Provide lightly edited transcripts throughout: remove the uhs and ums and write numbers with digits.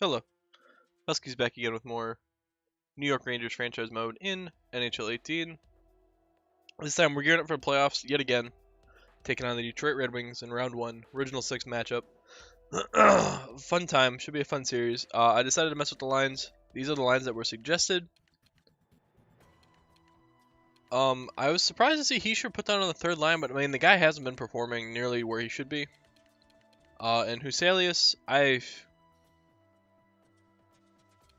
Hello, Huskies back again with more New York Rangers franchise mode in NHL 18. This time we're gearing up for the playoffs yet again, taking on the Detroit Red Wings in round 1, original 6 matchup. Fun time, should be a fun series. I decided to mess with the lines. These are the lines that were suggested. I was surprised to see Heischer put down on the third line, but I mean the guy hasn't been performing nearly where he should be. And Huselius, I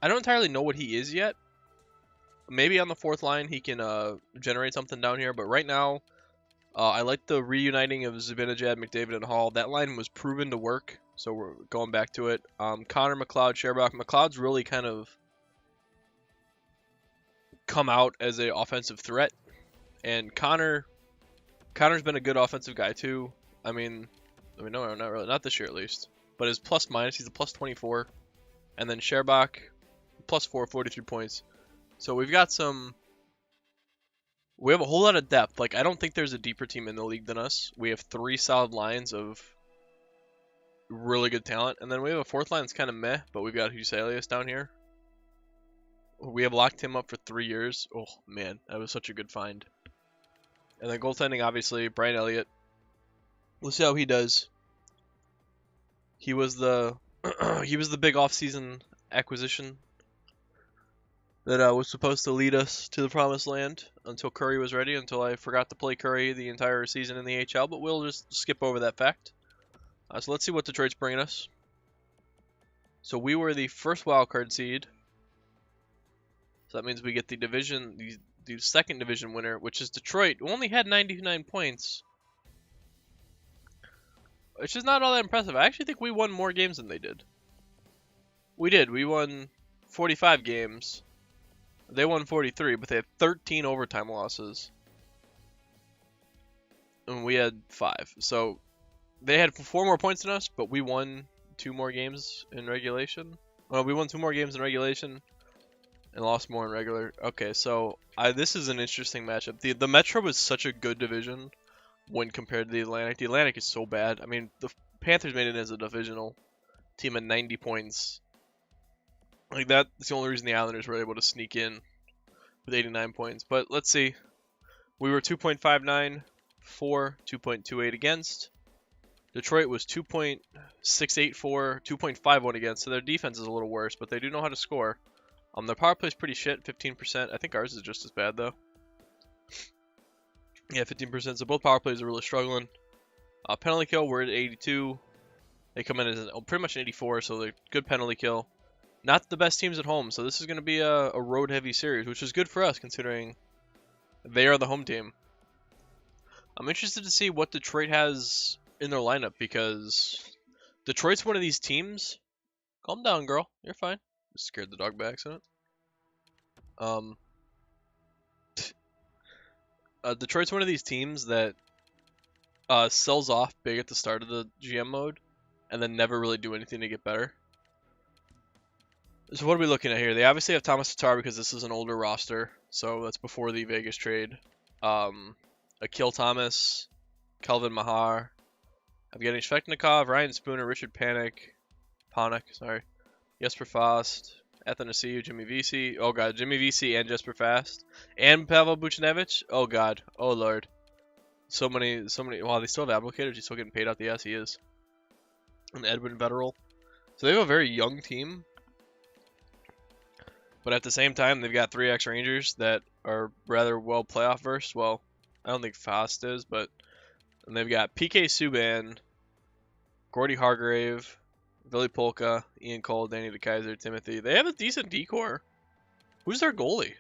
don't entirely know what he is yet. Maybe on the fourth line he can generate something down here, but right now I like the reuniting of Zibanejad, McDavid, and Hall. That line was proven to work, so we're going back to it. Connor, McLeod, Sherbach. McLeod's really kind of come out as an offensive threat, and Connor's been a good offensive guy too. I mean, no, not really, not this year at least. But his plus minus, he's a plus 24, and then Sherbach, plus 4, 43 points. So we have a whole lot of depth. Like, I don't think there's a deeper team in the league than us. We have 3 solid lines of really good talent, and then we have a fourth line that's kind of meh, but we've got Huselius down here. We have locked him up for 3 years. Oh man, that was such a good find. And then goaltending, obviously, Brian Elliott. We'll see how he does. He was the big off-season acquisition that was supposed to lead us to the promised land until Curry was ready, until I forgot to play Curry the entire season in the HL, but we'll just skip over that fact. So let's see what Detroit's bringing us. So we were the first wildcard seed. So that means we get the second division winner, which is Detroit, who only had 99 points. Which is not all that impressive. I actually think we won more games than they did. We did. We won 45 games. They won 43, but they had 13 overtime losses. And we had 5. So they had 4 more points than us, but we won 2 more games in regulation. Well, we won 2 more games in regulation and lost more in regular. Okay, so this is an interesting matchup. The Metro is such a good division when compared to the Atlantic. The Atlantic is so bad. I mean, the Panthers made it as a divisional team at 90 points. Like, that's the only reason the Islanders were able to sneak in with 89 points. But let's see. We were 2.59 for, 2.28 against. Detroit was 2.68 for, 2.51 against. So their defense is a little worse, but they do know how to score. Their power play is pretty shit, 15%. I think ours is just as bad, though. Yeah, 15%. So both power plays are really struggling. Penalty kill, we're at 82. They come in as pretty much an 84, so they're good penalty kill. Not the best teams at home, so this is going to be a road-heavy series, which is good for us considering they are the home team. I'm interested to see what Detroit has in their lineup because Detroit's one of these teams. Calm down, girl. You're fine. Just scared the dog by accident. Detroit's one of these teams that sells off big at the start of the GM mode and then never really do anything to get better. So what are we looking at here? They obviously have Thomas Tatar because this is an older roster, so that's before the Vegas trade. Akil Thomas, Kelvin Mahar, Evgeny Svechnikov, Ryan Spooner, Richard Panik, Jesper Fast, Athanasiou, Jimmy Vesey. Oh god, Jimmy Vesey and Jesper Fast, and Pavel Buchnevich. Oh god, oh lord, so many. Wow, they still have applicators. He's still getting paid out the ass. He is. And Edwin Vetterl. So they have a very young team. But at the same time, they've got 3 ex-Rangers that are rather well playoff versed. Well, I don't think Fast is, but and they've got PK Subban, Gordy Hargrave, Billy Polka, Ian Cole, Danny DeKaiser, Timothy. They have a decent decor. Who's their goalie?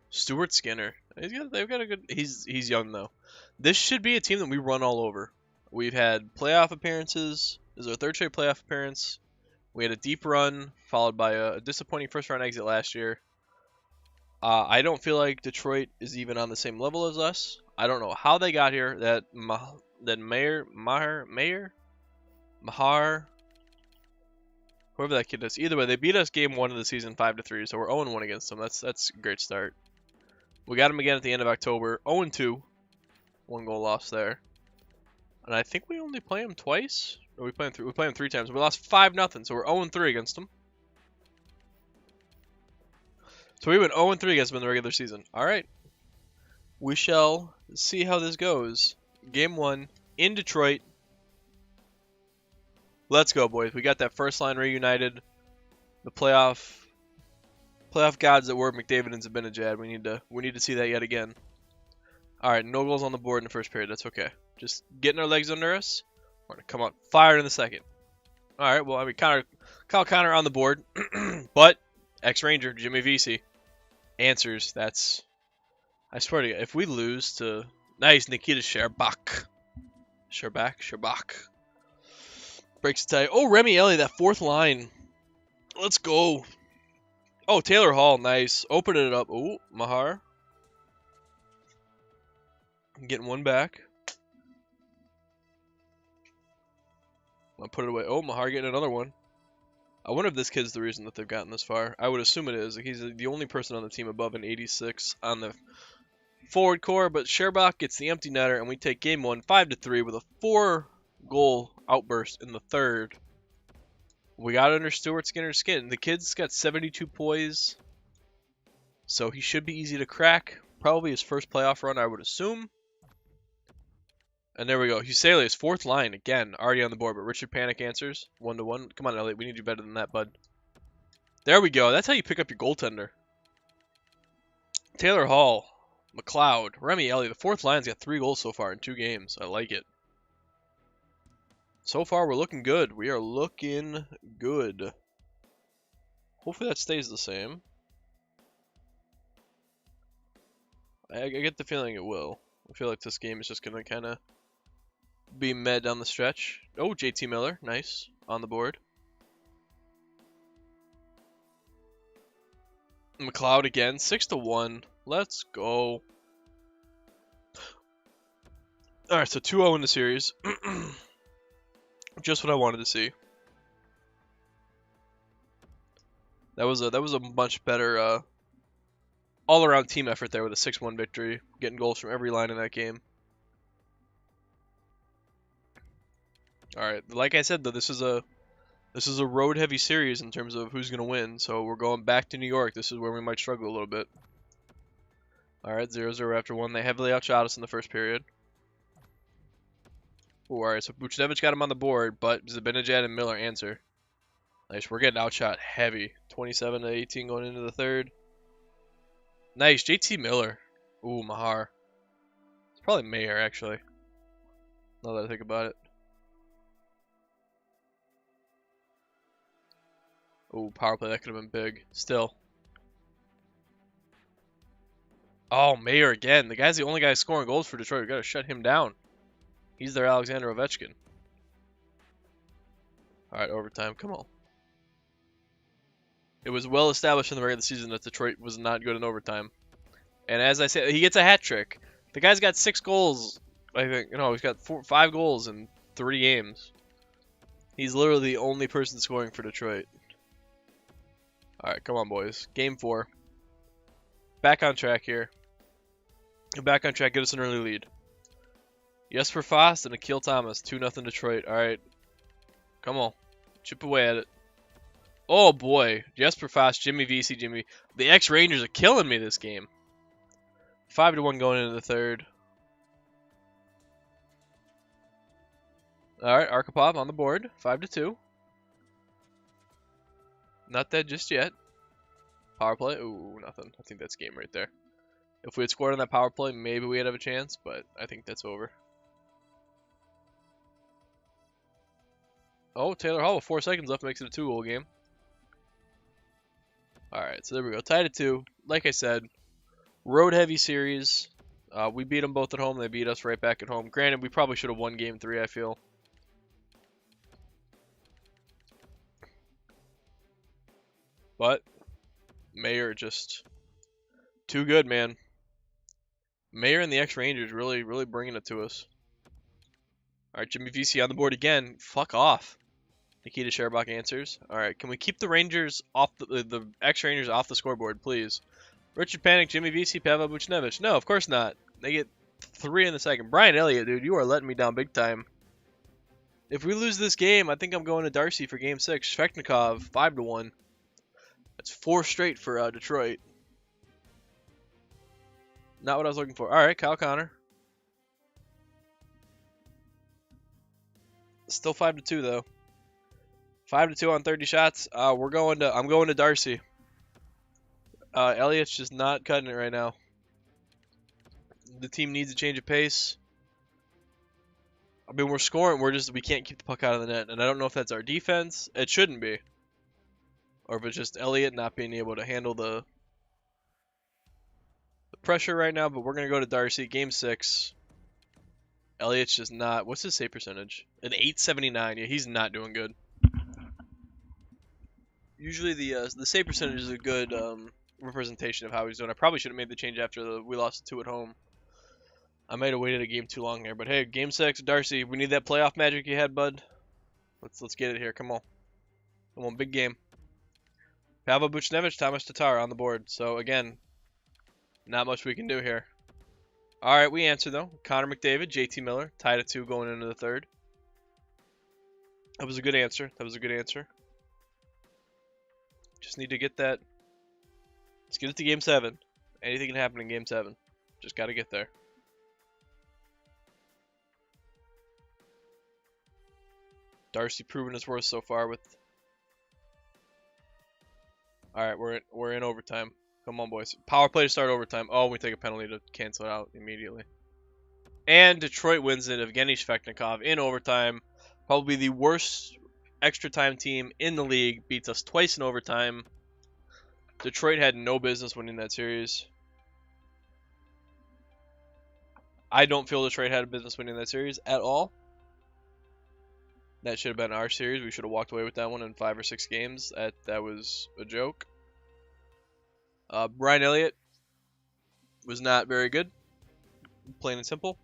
Stuart Skinner. They've got a good. He's young though. This should be a team that we run all over. We've had playoff appearances. This is our 3rd straight playoff appearance. We had a deep run, followed by a disappointing first-round exit last year. I don't feel like Detroit is even on the same level as us. I don't know how they got here. That Mahar, whoever that kid is. Either way, they beat us game 1 of the season 5-3, so we're 0-1 against them. That's a great start. We got them again at the end of October, 0-2, 1 goal loss there. And I think we only play them twice. We played him 3 times. We lost 5-0, so we're 0-3 against them. So we went 0-3 against them in the regular season. All right. We shall see how this goes. Game 1 in Detroit. Let's go, boys. We got that first line reunited. The playoff gods that were McDavid and Zibanejad. We need to see that yet again. All right, no goals on the board in the first period. That's okay. Just getting our legs under us. We're gonna come out fired in the second. All right. Well, I mean, Kyle Connor on the board, but ex-Ranger Jimmy Vesey answers. That's. I swear to you, if we lose to nice Nikita Sherbak breaks the tie. Oh, Remy Elliott, that fourth line. Let's go. Oh, Taylor Hall, nice. Opening it up. Oh, Mahar. I'm getting one back. I'll put it away. Oh, Mahar getting another one. I wonder if this kid's the reason that they've gotten this far. I would assume it is. He's the only person on the team above an 86 on the forward core, but Sherbak gets the empty netter, and we take game 1 5-3 with a 4-goal outburst in the third. We got under Stuart Skinner's skin. The kid's got 72 poise, so he should be easy to crack. Probably his first playoff run, I would assume. And there we go. Huselius, fourth line, again, already on the board, but Richard Panik answers 1-1. Come on, Elliot, we need you better than that, bud. There we go. That's how you pick up your goaltender. Taylor Hall, McLeod, Remy Elliott. The fourth line's got 3 goals so far in 2 games. I like it. So far, we're looking good. We are looking good. Hopefully that stays the same. I get the feeling it will. I feel like this game is just going to kind of be meh down the stretch. Oh, JT Miller. Nice. On the board. McLeod again. 6-1. Let's go. Alright, so 2-0 in the series. Just what I wanted to see. That was a much better all-around team effort there with a 6-1 victory, getting goals from every line in that game. All right, like I said though, this is a road-heavy series in terms of who's gonna win. So we're going back to New York. This is where we might struggle a little bit. All right, 0-0 after 1. They heavily outshot us in the first period. Ooh, all right, so Buchnevich got him on the board, but Zibanejad and Miller answer. Nice, we're getting outshot heavy. 27-18 going into the third. Nice, JT Miller. Ooh, Mahar. It's probably Mayer, actually. Now that I think about it. Ooh, power play, that could have been big. Still. Oh, Mayer again. The guy's the only guy scoring goals for Detroit. We gotta shut him down. He's their Alexander Ovechkin. Alright, overtime. Come on. It was well established in the regular season that Detroit was not good in overtime. And as I said, he gets a hat trick. The guy's got 6 goals. I think, no, he's got 5 goals in 3 games. He's literally the only person scoring for Detroit. Alright, come on, boys. Game 4. Back on track here. Back on track, get us an early lead. Jesper Fast and Akil Thomas, 2-0 Detroit. Alright. Come on. Chip away at it. Oh boy. Jesper Fast, Jimmy Vesey, The ex-Rangers are killing me this game. 5-1 going into the third. Alright, Arkhipov on the board. 5-2. Not dead just yet. Power play. Ooh, nothing. I think that's game right there. If we had scored on that power play, maybe we'd have a chance, but I think that's over. Oh, Taylor Hall with 4 seconds left makes it a 2-goal game. Alright, so there we go. Tied at 2. Like I said, road-heavy series. We beat them both at home. They beat us right back at home. Granted, we probably should have won Game 3, I feel. But Mayer just too good, man. Mayer and the ex-Rangers really bringing it to us. Alright, Jimmy Vesey on the board again. Fuck off. Nikita Sherbak answers. Alright, can we keep the Rangers off the ex-Rangers off the scoreboard, please? Richard Panik, Jimmy Vesey, Pavel Buchnevich. No, of course not. They get 3 in the second. Brian Elliott, dude, you are letting me down big time. If we lose this game, I think I'm going to Darcy for Game 6. Svechnikov, 5-1. That's 4 straight for Detroit. Not what I was looking for. All right, Kyle Connor. Still 5-2 though. 5-2 on 30 shots. I'm going to Darcy. Elliott's just not cutting it right now. The team needs a change of pace. I mean, we're scoring. We can't keep the puck out of the net, and I don't know if that's our defense. It shouldn't be, or if it's just Elliott not being able to handle the pressure right now. But we're gonna go to Darcy, Game 6. Elliott's just not. What's his save percentage? An 879. Yeah, he's not doing good. Usually the save percentage is a good representation of how he's doing. I probably should have made the change after we lost 2 at home. I might have waited a game too long here, but hey, Game 6, Darcy, we need that playoff magic you had, bud. Let's get it here. Come on, big game. Pavel Buchnevich, Thomas Tatar on the board. So again, not much we can do here. All right, we answer though. Connor McDavid, JT Miller, tied at 2 going into the third. That was a good answer. Just need to get that. Let's get it to Game 7. Anything can happen in Game 7. Just got to get there. Darcy proven his worth so far with. All right, we're in overtime. Come on, boys. Power play to start overtime. Oh, we take a penalty to cancel it out immediately. And Detroit wins it. Evgeny Svechnikov in overtime. Probably the worst extra time team in the league. Beats us twice in overtime. Detroit had no business winning that series. I don't feel Detroit had a business winning that series at all. That should have been our series. We should have walked away with that one in 5 or 6 games. That was a joke. Brian Elliott was not very good. Plain and simple.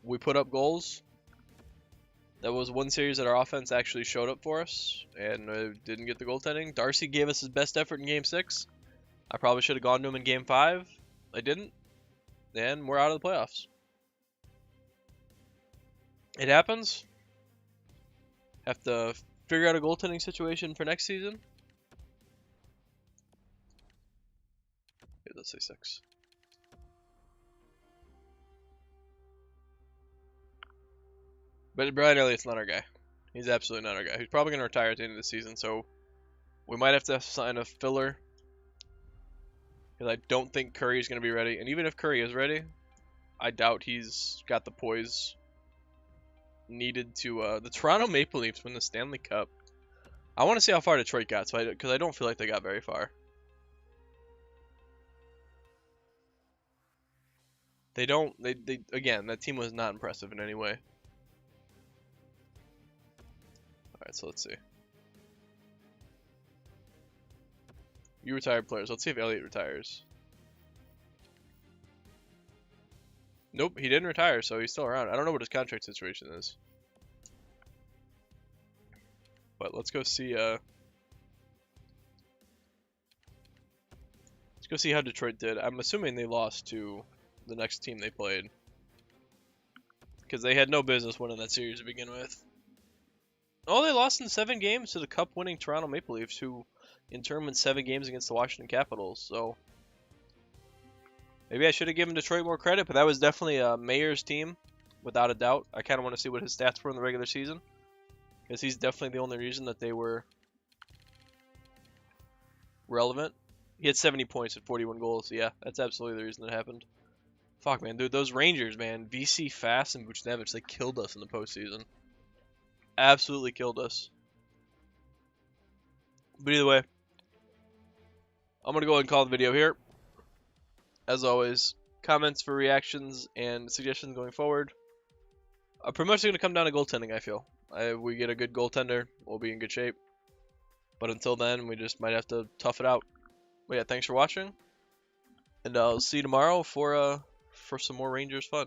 We put up goals. That was one series that our offense actually showed up for us and didn't get the goaltending. Darcy gave us his best effort in Game 6. I probably should have gone to him in Game 5. I didn't. And we're out of the playoffs. It happens. Have to figure out a goaltending situation for next season. Okay, let's say 6. But Brian Elliott's not our guy. He's absolutely not our guy. He's probably going to retire at the end of the season, so we might have to sign a filler. Because I don't think Curry is going to be ready. And even if Curry is ready, I doubt he's got the poise needed to the Toronto Maple Leafs win the Stanley Cup. I want to see how far Detroit got, because I don't feel like they got very far. They don't. They again, that team was not impressive in any way. All right, so let's see. You retired players. Let's see if Elliott retires. Nope, he didn't retire, so he's still around. I don't know what his contract situation is. But let's go see how Detroit did. I'm assuming they lost to the next team they played. Because they had no business winning that series to begin with. Oh, they lost in 7 games to the Cup-winning Toronto Maple Leafs, who in turn won 7 games against the Washington Capitals, so maybe I should have given Detroit more credit, but that was definitely Mayer's team, without a doubt. I kind of want to see what his stats were in the regular season, because he's definitely the only reason that they were relevant. He had 70 points and 41 goals. Yeah, that's absolutely the reason it happened. Fuck, man, dude, those Rangers, man, VC, Fast, and Buchnevich, they killed us in the postseason. Absolutely killed us. But either way, I'm going to go ahead and call the video here. As always, comments for reactions and suggestions going forward. Pretty much going to come down to goaltending, I feel. We get a good goaltender, we'll be in good shape. But until then, we just might have to tough it out. But yeah, thanks for watching. And I'll see you tomorrow for some more Rangers fun.